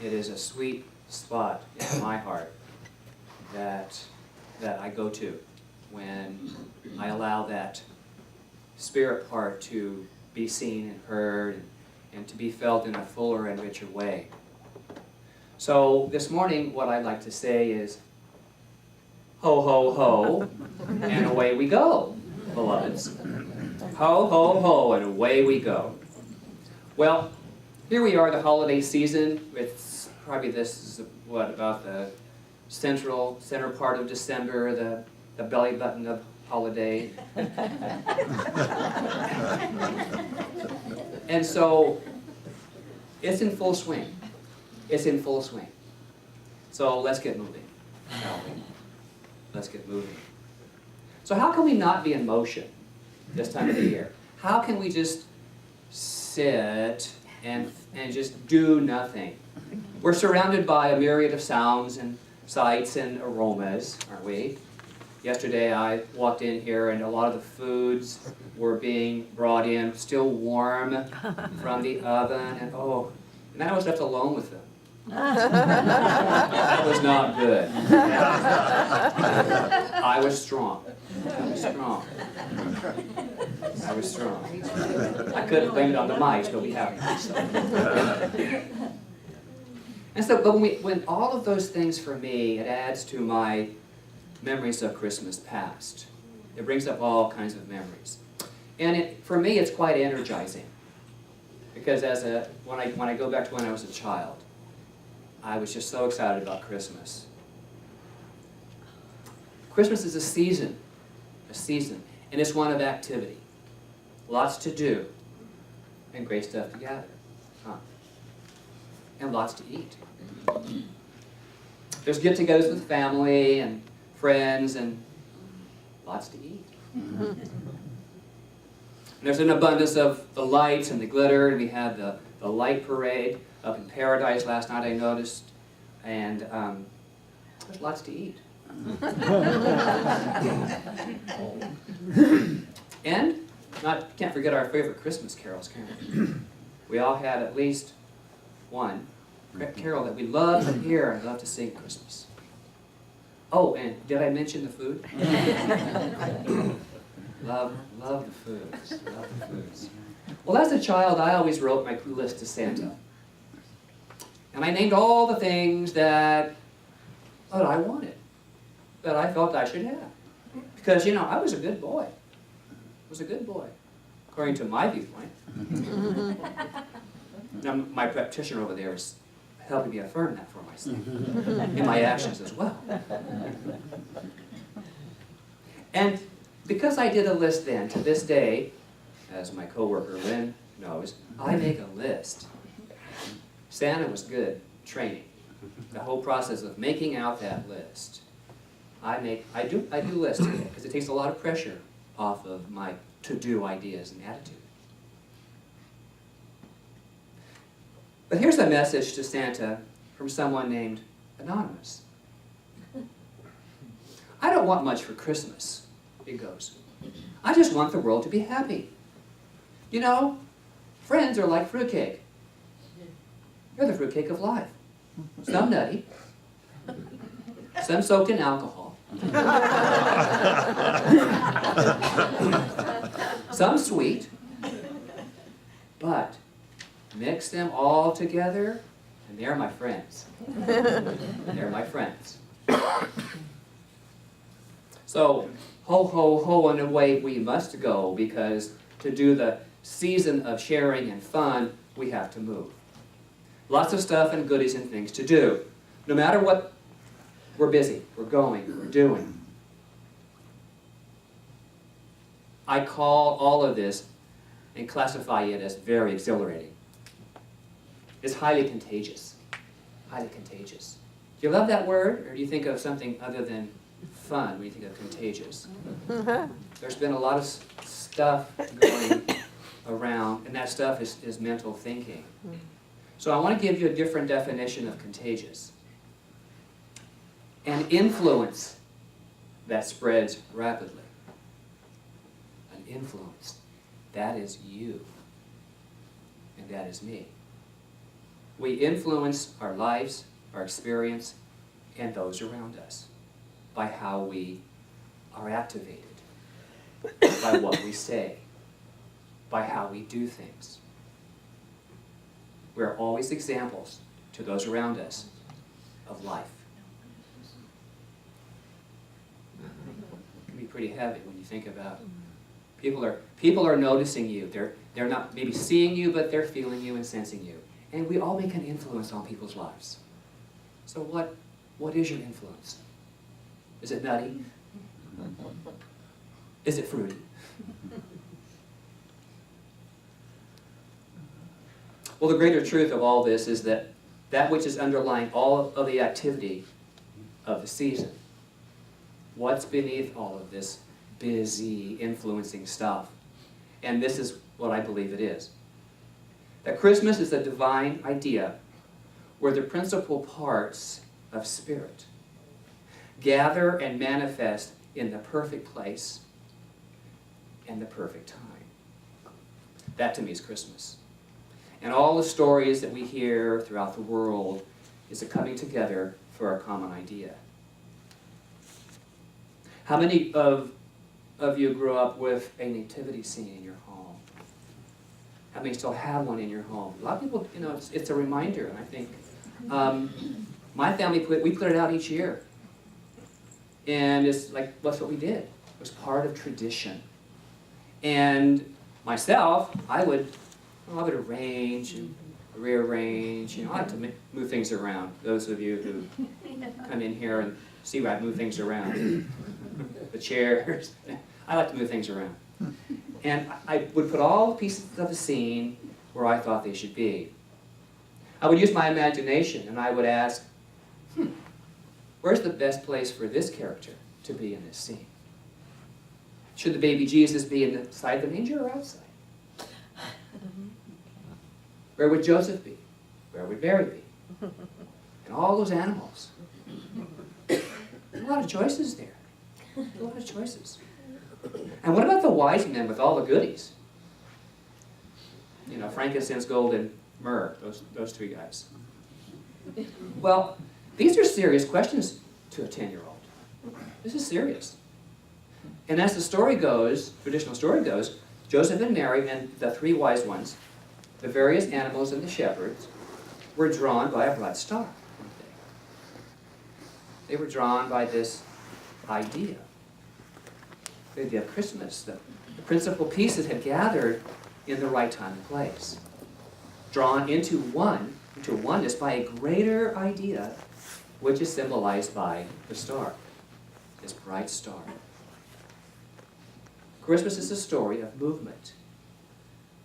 it is a sweet spot in my heart that I go to when I allow that spirit part to be seen and heard and to be felt in a fuller and richer way. So this morning, what I'd like to say is, ho, ho, ho, and away we go, beloveds. Ho, ho, ho, and away we go. Well, here we are, the holiday season. It's probably this is what, about the center part of December, the belly button of holiday. And so it's in full swing. It's in full swing. So let's get moving, shall we? Let's get moving. So how can we not be in motion this time of the year? How can we just sit and just do nothing? We're surrounded by a myriad of sounds and sights and aromas, aren't we? Yesterday I walked in here and a lot of the foods were being brought in, still warm from the oven, and I was left alone with them. That was not good. I was strong. I was strong. I was strong. I couldn't blame it on the mice, but we haven't. So. And so, but when all of those things for me, it adds to my memories of Christmas past. It brings up all kinds of memories. And for me, it's quite energizing. Because when I go back to when I was a child, I was just so excited about Christmas. Christmas is a season, and it's one of activity. Lots to do, and great stuff to gather, and lots to eat. There's get-togethers with family and friends, and lots to eat. And there's an abundance of the lights and the glitter, and we had the light parade up in Paradise last night, I noticed, and there's lots to eat. And can't forget our favorite Christmas carols, can we? We all had at least one carol that we love to hear and love to sing at Christmas. Oh, and did I mention the food? Love the foods. Love the foods. Well, as a child, I always wrote my list to Santa. And I named all the things that I wanted, that I felt I should have. Because, I was a good boy. I was a good boy, according to my viewpoint. Now, my practitioner over there is helping me affirm that for myself, in my actions as well. And because I did a list then, to this day, as my coworker Lynn knows, I make a list. Santa was good training. The whole process of making out that list. I do lists because it takes a lot of pressure off of my to-do ideas and attitude. But here's a message to Santa from someone named Anonymous. I don't want much for Christmas, it goes. I just want the world to be happy. Friends are like fruitcake. They're the fruitcake of life. Some nutty, some soaked in alcohol, some sweet, but mix them all together, and they're my friends. They're my friends. So, ho, ho, ho, and away we must go, because to do the season of sharing and fun, we have to move. Lots of stuff and goodies and things to do. No matter what, we're busy, we're going, we're doing. I call all of this and classify it as very exhilarating. It's highly contagious. Highly contagious. Do you love that word, or do you think of something other than fun when you think of contagious? There's been a lot of stuff going around, and that stuff is mental thinking. So I want to give you a different definition of contagious. An influence that spreads rapidly. An influence. That is you. And that is me. We influence our lives, our experience, and those around us by how we are activated, by what we say, by how we do things. We're always examples to those around us of life. It can be pretty heavy when you think about it. People are noticing you. They're not maybe seeing you, but they're feeling you and sensing you. And we all make an influence on people's lives. So what is your influence? Is it nutty? Is it fruity? Well, the greater truth of all this is that which is underlying all of the activity of the season, what's beneath all of this busy, influencing stuff, and this is what I believe it is, that Christmas is a divine idea where the principal parts of spirit gather and manifest in the perfect place and the perfect time. That to me is Christmas. And all the stories that we hear throughout the world is a coming together for a common idea. How many of you grew up with a nativity scene in your home? How many still have one in your home? A lot of people, it's a reminder, and I think my family, we put it out each year. And it's like, that's what we did. It was part of tradition. And myself, I would arrange and rearrange. I like to move things around. Those of you who come in here and see where I move things around. The chairs. I like to move things around. And I would put all the pieces of the scene where I thought they should be. I would use my imagination and I would ask, where's the best place for this character to be in this scene? Should the baby Jesus be inside the manger or outside? Where would Joseph be? Where would Mary be? And all those animals. A lot of choices there. A lot of choices. And what about the wise men with all the goodies? Frankincense, gold, and myrrh, those three guys. Well, these are serious questions to a 10-year-old. This is serious. And as the story goes, traditional story goes, Joseph and Mary and the three wise ones, the various animals and the shepherds, were drawn by a bright star, weren't they? They were drawn by this idea. The idea of Christmas. The principal pieces had gathered in the right time and place. Drawn into oneness by a greater idea, which is symbolized by the star, this bright star. Christmas is a story of movement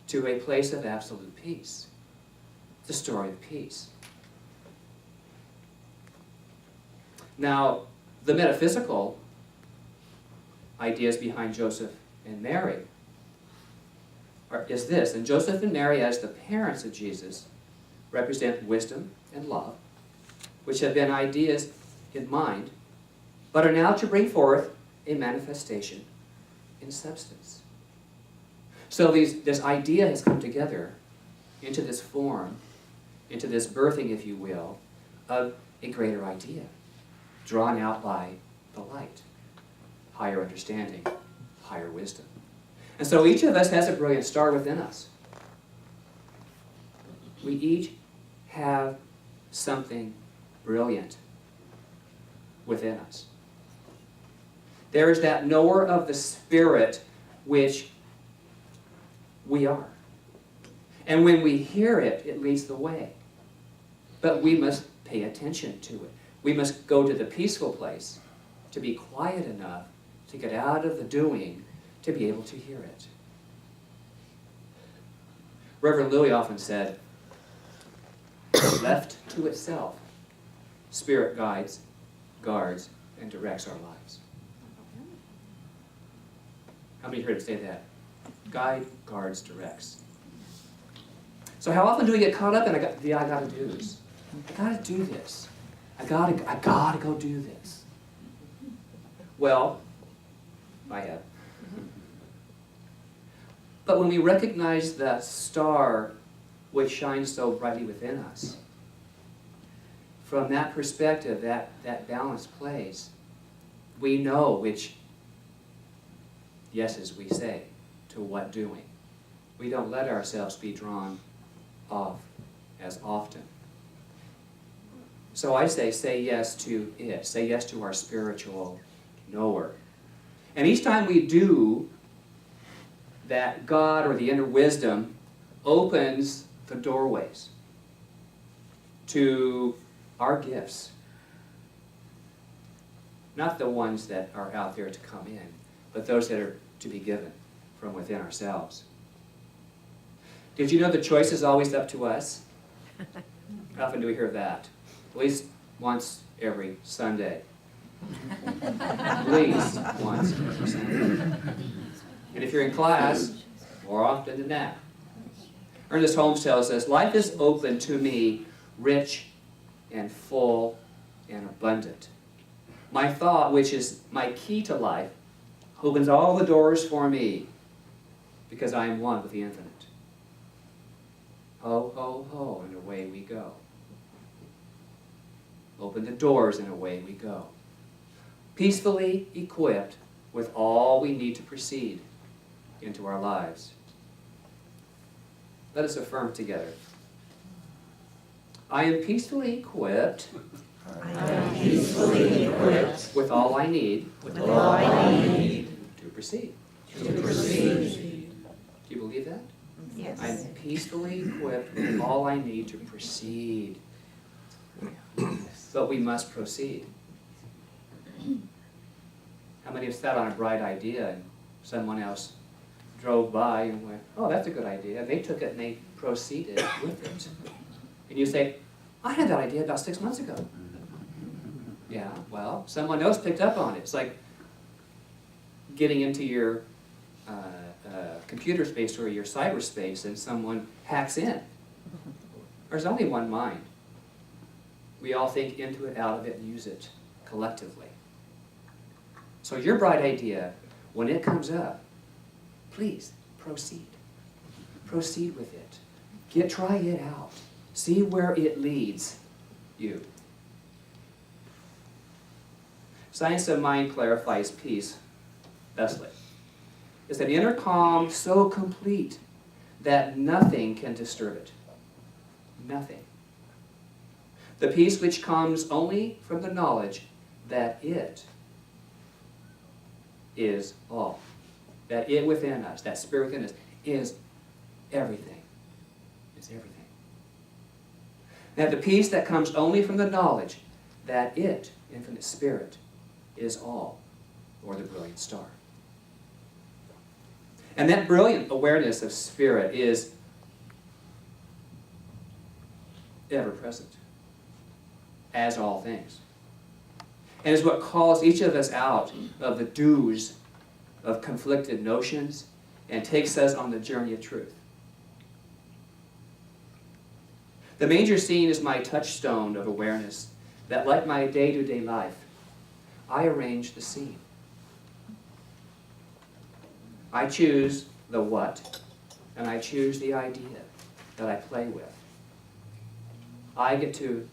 to a place of absolute peace. It's a story of peace. Now, the metaphysical ideas behind Joseph and Mary is this, and Joseph and Mary as the parents of Jesus represent wisdom and love, which have been ideas in mind, but are now to bring forth a manifestation in substance. So this idea has come together into this form, into this birthing, if you will, of a greater idea, drawn out by the light, higher understanding, higher wisdom. And so each of us has a brilliant star within us. We each have something brilliant within us. There is that knower of the Spirit which we are. And when we hear it, it leads the way. But we must pay attention to it. We must go to the peaceful place to be quiet enough to get out of the doing to be able to hear it. Reverend Louis often said, left to itself, Spirit guides, guards, and directs our lives. How many heard him say that? Guide, guards, directs. So how often do we get caught up in I gotta do this. I gotta do this. I gotta go do this. Well, I have. But when we recognize the star which shines so brightly within us, from that balanced place, we know which yeses we say to what doing. We don't let ourselves be drawn off as often. So I say yes to it. Say yes to our spiritual knower. And each time we do that, God or the inner wisdom opens the doorways to our gifts. Not the ones that are out there to come in, but those that are to be given from within ourselves. Did you know the choice is always up to us? How often do we hear that? At least once every Sunday. At least once every Sunday. And if you're in class, more often than that. Ernest Holmes tells us, life is open to me, rich and full and abundant. My thought, which is my key to life, opens all the doors for me because I am one with the infinite. Ho, ho, ho, and away we go. Open the doors and away we go. Peacefully equipped with all we need to proceed into our lives. Let us affirm together. I am peacefully equipped. I am peacefully equipped with all I need. with all I need To proceed. to proceed. Do you believe that? Yes. I am peacefully equipped with all I need to proceed. But we must proceed. How many have sat on a bright idea and someone else drove by and went, oh, that's a good idea. They took it and they proceeded with it. And you say, I had that idea about 6 months ago. Yeah, well, someone else picked up on it. It's like getting into your computer space or your cyberspace and someone hacks in. There's only one mind. We all think into it, out of it, and use it collectively. So your bright idea, when it comes up, please proceed. Proceed with it. Try it out. See where it leads you. Science of mind clarifies peace bestly. It's an inner calm so complete that nothing can disturb it. Nothing. The peace which comes only from the knowledge that it is all. That it within us, that spirit within us, is everything. Is everything. That the peace that comes only from the knowledge that it, infinite spirit, is all, or the brilliant star. And that brilliant awareness of spirit is ever present, as all things. And is what calls each of us out of the dews of conflicted notions and takes us on the journey of truth. The major scene is my touchstone of awareness that, like my day-to-day life, I arrange the scene. I choose the what, and I choose the idea that I play with. I get to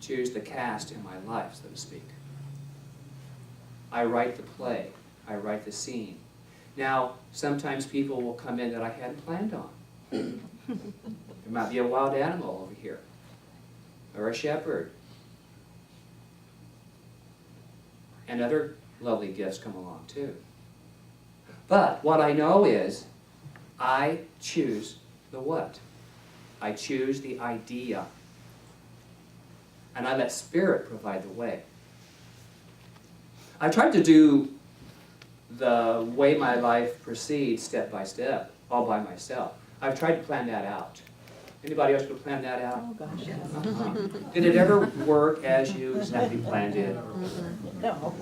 choose the cast in my life, so to speak. I write the play. I write the scene. Now, sometimes people will come in that I hadn't planned on. There might be a wild animal over here, or a shepherd. And other lovely gifts come along too. But what I know is, I choose the what. I choose the idea. And I let Spirit provide the way. I tried to do the way my life proceeds step by step, all by myself. I've tried to plan that out. Anybody else could plan that out? Oh, gosh, yes. Did it ever work as you exactly planned it? No.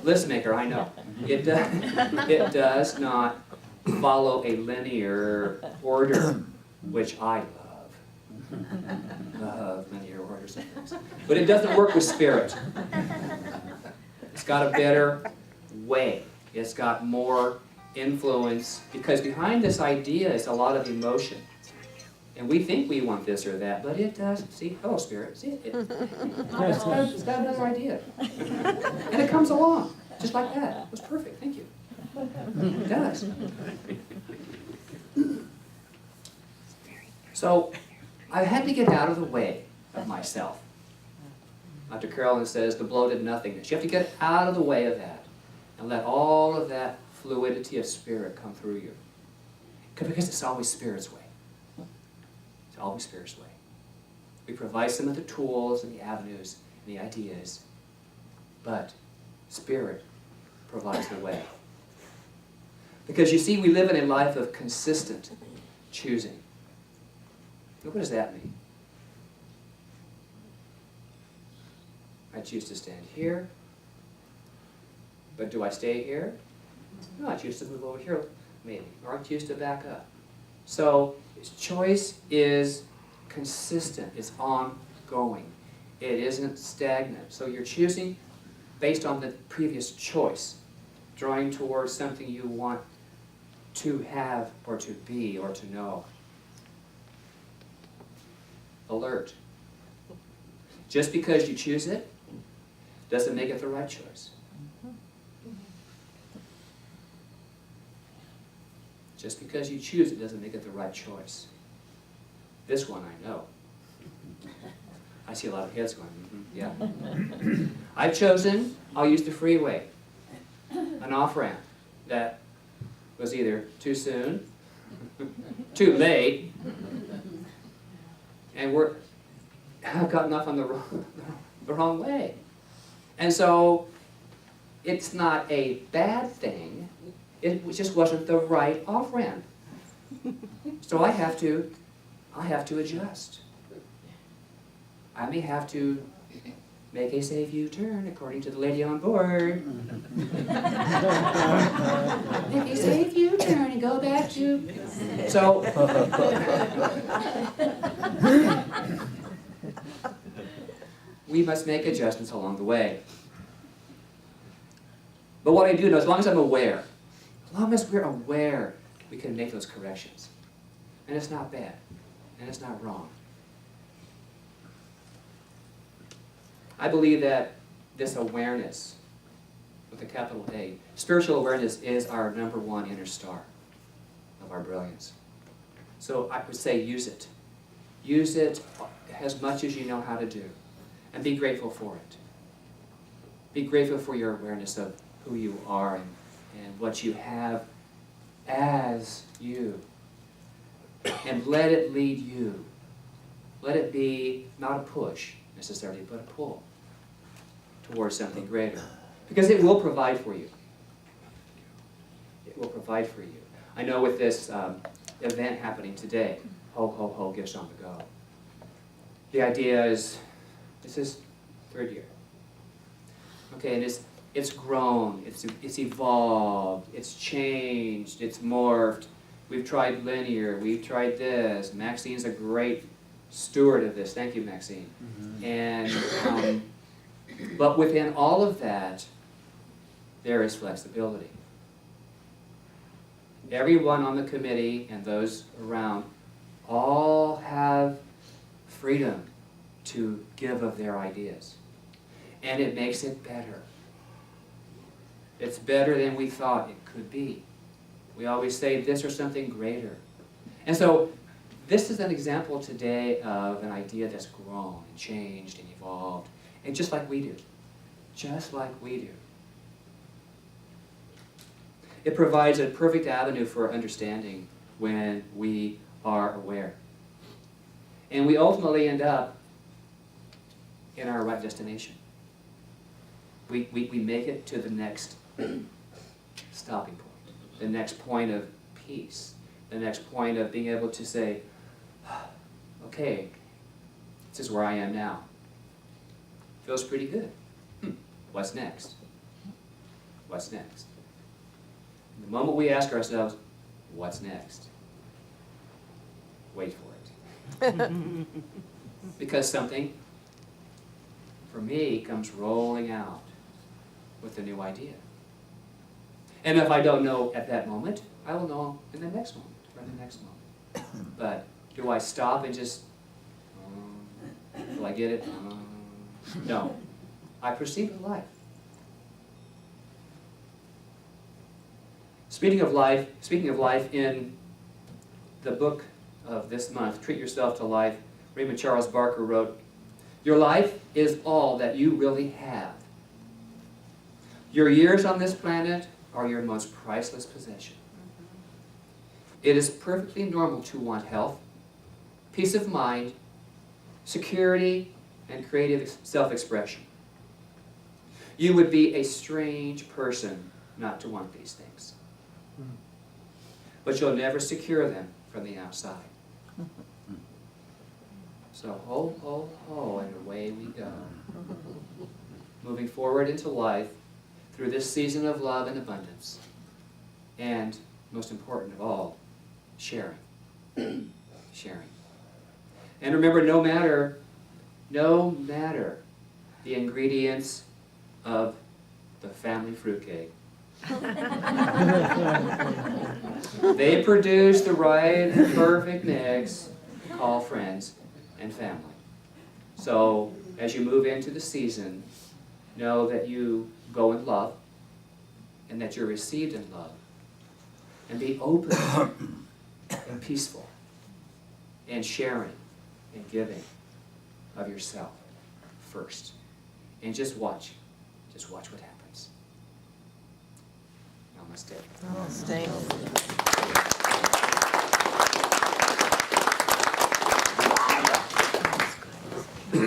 List maker, I know. It does not follow a linear order, which I love. Love linear orders of things. But it doesn't work with Spirit. It's got a better way. It's got more influence, because behind this idea is a lot of emotion. And we think we want this or that, but it does. See, oh, Spirit, see, it's got another idea. And it comes along, just like that. It was perfect, thank you. It does. So, I had to get out of the way of myself. Dr. Carolyn says the bloated nothingness. You have to get out of the way of that and let all of that fluidity of Spirit come through you. Because it's always Spirit's way. It's always Spirit's way. We provide some of the tools and the avenues and the ideas, but Spirit provides the way. Because you see, we live in a life of consistent choosing. What does that mean? I choose to stand here, but do I stay here? No, I choose to move over here, maybe, or I choose to back up. So, choice is consistent, it's ongoing. It isn't stagnant. So you're choosing based on the previous choice, drawing towards something you want to have or to be or to know. Alert. Just because you choose it doesn't make it the right choice. Just because you choose it doesn't make it the right choice. This one I know. I see a lot of heads going, yeah. I've chosen, I'll use the freeway, an off-ramp that was either too soon, too late, and I've gotten off on the wrong way. And so it's not a bad thing, it just wasn't the right off-ramp. So I have to adjust. I may have to make a safe U-turn according to the lady on board. Make a safe U-turn and go back to... So... we must make adjustments along the way. But what I do know, as long as I'm aware, as long as we're aware, we can make those corrections. And it's not bad. And it's not wrong. I believe that this awareness, with a capital A, spiritual awareness is our #1 inner star of our brilliance. So I would say use it. Use it as much as you know how to do. And be grateful for it. Be grateful for your awareness of who you are and what you have as you. And let it lead you. Let it be not a push necessarily, but a pull towards something greater. Because it will provide for you. It will provide for you. I know with this event happening today, Ho, ho, ho, gifts on the go. The idea is, this is 3rd year. Okay, and it's grown, it's evolved, it's changed, it's morphed. We've tried linear, we've tried this. Maxine's a great steward of this. Thank you, Maxine. Mm-hmm. And but within all of that, there is flexibility. Everyone on the committee and those around all have freedom to give of their ideas. And it makes it better. It's better than we thought it could be. We always say this or something greater. And so this is an example today of an idea that's grown and changed and evolved. And just like we do. Just like we do. It provides a perfect avenue for understanding when we are aware. And we ultimately end up in our right destination. We make it to the next stopping point, the next point of peace, the next point of being able to say, okay, this is where I am now. Feels pretty good. What's next? What's next? The moment we ask ourselves, what's next? Wait for it. Because something, for me, comes rolling out with a new idea. And if I don't know at that moment, I will know in the next moment, or in the next moment. But Do I stop and just, will I get it? No. I proceed with life. Speaking of life, in the book of this month, Treat Yourself to Life, Raymond Charles Barker wrote, "Your life is all that you really have. Your years on this planet are your most priceless possession. It is perfectly normal to want health, peace of mind, security, and creative self-expression. You would be a strange person not to want these things. But you'll never secure them from the outside. So ho, ho, ho, and away we go. Moving forward into life through this season of love and abundance. And, most important of all, sharing. Sharing. And remember, no matter the ingredients of the family fruitcake, they produce the right and perfect mix we call friends and family. So, as you move into the season, know that you go in love, and that you're received in love, and be open and peaceful, and sharing and giving of yourself first. And just watch what happens. Namaste. Namaste.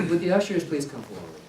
Would the ushers please come forward?